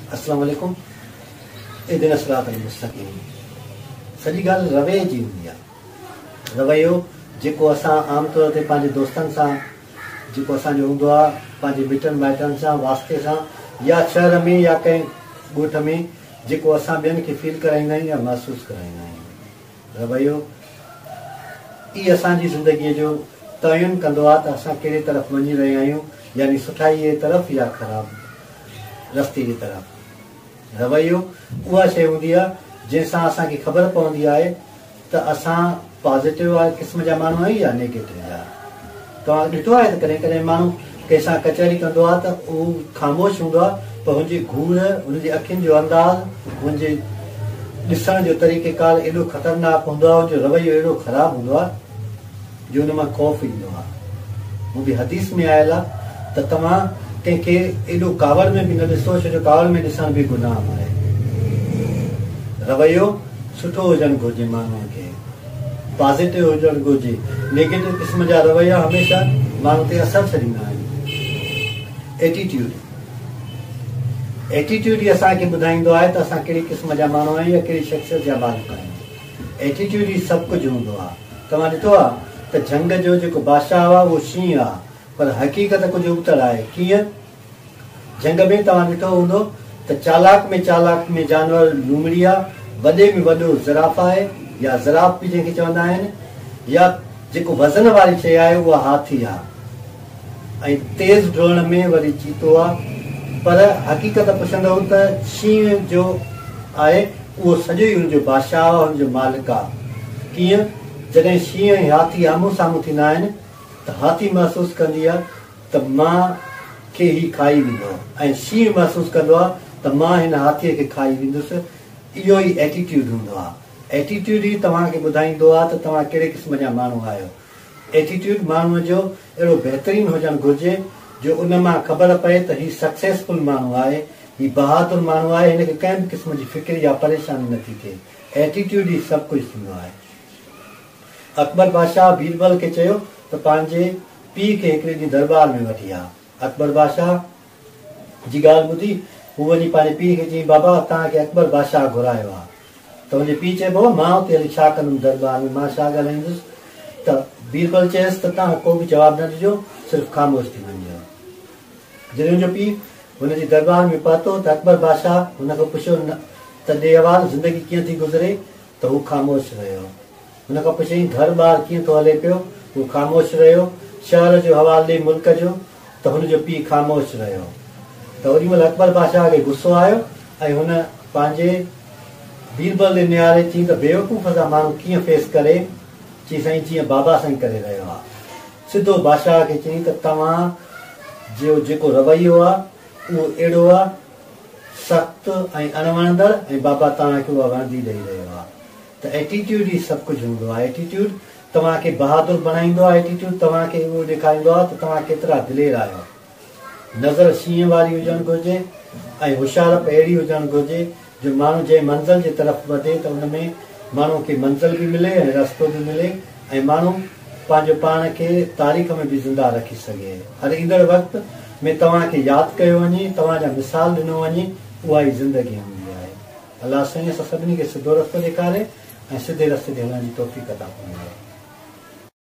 अस्सलाम वालेकुम। इहदिना सिरातल मुस्तक़ीम। सॼी ॻाल्हि रवैये जी हूंदी आहे। रवैयो जेको असां आम तौर ते पंहिंजे दोस्तनि सां जेको असांजो हूंदो आहे, पंहिंजे मिटनि माइटनि सां वास्ते सां, या शहर में या कंहिं ॻोठ में जेको असां ॿियनि खे फील कराईंदा आहियूं या महसूसु कराईंदा आहियूं, रवैयो ई असांजी ज़िंदगीअ जो तयन कंदो आहे त असां कहिड़े तरफ़ वञी रहिया आहियूं, यानी सुठाई जे तरफ़ या ख़राब रस्ते जी तरफ़। रवैयो उहा शइ हूंदी आहे जंहिंसां असांखे ख़बर पवंदी आहे त असां पॉज़िटिव क़िस्म जा माण्हू आहियूं या नेगेटिव जा। तव्हां ॾिठो आहे त कॾहिं कॾहिं माण्हू कंहिंसां कचहरी कंदो आहे त उहो ख़ामोश हूंदो आहे, पर हुनजी घूर, हुनजी अखियुनि जो अंदाज़, हुनजे ॾिसण जो तरीक़ेकार एॾो ख़तरनाक हूंदो आहे, हुनजो रवैयो एॾो ख़राबु हूंदो आहे जो हुन मां ख़ौफ़ ईंदो आहे। हू बि हदीस में आयल आहे त तव्हां कंहिंखे एॾो कावड़ में बि न ॾिसो, छो जो कावड़ में ॾिसण बि गुनाह आहे। रवैयो सुठो हुजणु घुरिजे, माण्हूअ खे पॉज़िटिव हुजणु घुरिजे। नेगेटिव क़िस्म जा रवैया हमेशह माण्हू ते असर छॾींदा आहिनि। एटीट्यूड ई असांखे ॿुधाईंदो आहे त असां कहिड़ी क़िस्म जा माण्हू आहियूं या कहिड़ी शख़्सियत जा मालिक आहियूं। एटीट्यूड ई सभु कुझु हूंदो आहे। तव्हां ॾिठो आहे त जंग जो जेको बादशाह आहे उहो शींहुं आहे, पर हक़ीक़त कुझु उबतड़ आहे। कीअं? जंग में तव्हां ॾिठो हूंदो त चालाक में जानवर लूमड़ी आहे, वॾे में वॾो ज़राफ़ आहे या ज़राफ़ बि जंहिंखे चवंदा आहिनि, या जेको वज़न वारी शइ आहे उहा हाथी आहे, ऐं तेज़ डोड़ण में वरी चीतो आहे। पर हक़ीक़त पुछंदो त शींहं जो आहे उहो सॼो ई हुनजो बादशाह आहे, हुनजो मालिक आहे। कीअं? जॾहिं शींहं ऐं हाथी आम्हूं साम्हूं थींदा आहिनि त हाथी महसूसु कंदी आहे त मां खे ही खाई वेंदो, ऐं शींहं महसूसु कंदो आहे त मां हिन हाथीअ खे खाई वेंदुसि। इहो ई एटीट्यूड हूंदो आहे। एटीट्यूड ई तव्हांखे ॿुधाईंदो आहे त तव्हां कहिड़े क़िस्म जा माण्हू आहियो। एटीट्यूड माण्हूअ जो अहिड़ो बहितरीनु हुजणु घुरिजे जो उन मां ख़बर पए त हीउ सक्सेसफुल माण्हू आहे, हीउ बहादुर माण्हू आहे, हिनखे कंहिं बि क़िस्म जी फिक्र या परेशानी नथी थिए। एटीट्यूड ई सभु कुझु थींदो आहे। अकबर बादशाह बीरबल खे चयो त पंहिंजे पीउ खे हिकिड़े ॾींहुं दरबार में वठी आ। अकबर बादशाह जी ॻाल्हि ॿुधी हू वञी पंहिंजे पीउ खे चई, बाबा तव्हांखे अकबर बादशाह घुरायो आहे। त हुनजे पीउ चए, बाबा मां हुते हली छा कंदुमि दरबार में, मां छा ॻाल्हाईंदुसि? त बीरबल चयसि त तव्हां को बि जवाबु न ॾिजो, सिर्फ़ु ख़ामोश थी वञिजो। जॾहिं हुनजो पीउ हुनजी दरबार में पहुतो त अकबर बादशाह हुनखां पुछियो त ॾे अहवाल, ज़िंदगी कीअं थी गुज़रे? त हू ख़ामोश रहियो। हुन खां पुछियईं घर ॿार कीअं थो हले पियो? हू ख़ामोश रहियो। शहर जो हवाल ॾे मुल्क जो? त हुनजो पीउ ख़ामोश रहियो। त ओॾी महिल अकबर बादशाह खे गुस्सो आयो ऐं हुन पंहिंजे बीरबल ॾे निहारे चई त बेवकूफ़ सां माण्हू कीअं फेस करे? चई साईं जीअं बाबा साईं करे रहियो आहे। सिधो बादशाह खे चई त तव्हां जो जेको रवैयो आहे उहो अहिड़ो आहे सख़्तु ऐं अणवणंदड़, ऐं बाबा तव्हांखे उहा वणंदी ॾेई रहियो आहे। त एटीट्यूड ई सभु कुझु हूंदो आहे। एटीट्यूड तव्हांखे बहादुर बणाईंदो आहे। एटीट्यूड तव्हांखे उहो ॾेखारींदो आहे त तव्हां केतिरा दिलेर आहियो। नज़र शींहं वारी हुजणु घुरिजे ऐं होशियारप अहिड़ी हुजणु घुरिजे जो माण्हू जंहिं मंज़िल जे तरफ़ वधे त उन में माण्हूअ खे मंज़िल बि मिले ऐं रस्तो बि मिले, ऐं माण्हू पंहिंजो पाण खे तारीख़ में बि ज़िंदा रखी सघे। हर ईंदड़ वक़्त में तव्हांखे यादि कयो वञे, तव्हांजा मिसाल ॾिनो वञे, उहा ई ज़िंदगी हूंदी आहे। अलाह साईं असां सभिनी खे सिधो रस्तो ॾेखारे ऐं सिधे रस्ते ते हलण जी तौफ़ीक़ अता फरमाए।